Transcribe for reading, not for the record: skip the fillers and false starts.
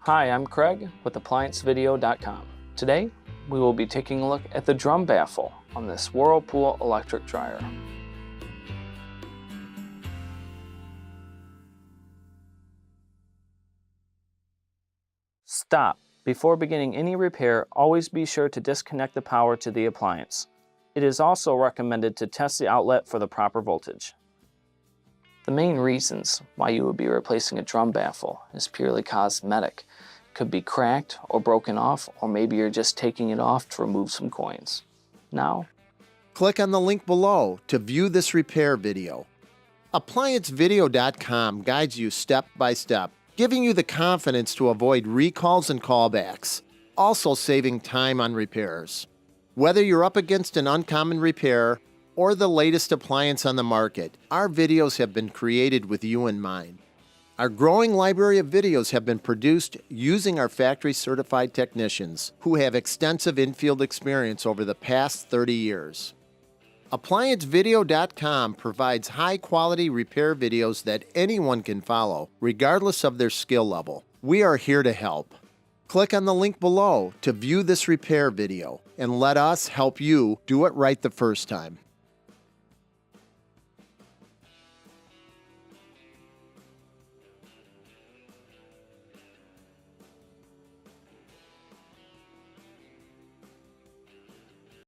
Hi, I'm Craig with ApplianceVideo.com. Today, we will be taking a look at the drum baffle on this Whirlpool electric dryer. Stop. Before beginning any repair, always be sure to disconnect the power to the appliance. It is also recommended to test the outlet for the proper voltage. The main reasons why you would be replacing a drum baffle is purely cosmetic. It could be cracked or broken off, or maybe you're just taking it off to remove some coins. Now, click on the link below to view this repair video. ApplianceVideo.com guides you step by step, giving you the confidence to avoid recalls and callbacks, also saving time on repairs. Whether you're up against an uncommon repair or the latest appliance on the market, our videos have been created with you in mind. Our growing library of videos have been produced using our factory-certified technicians who have extensive infield experience over the past 30 years. ApplianceVideo.com provides high-quality repair videos that anyone can follow, regardless of their skill level. We are here to help. Click on the link below to view this repair video and let us help you do it right the first time.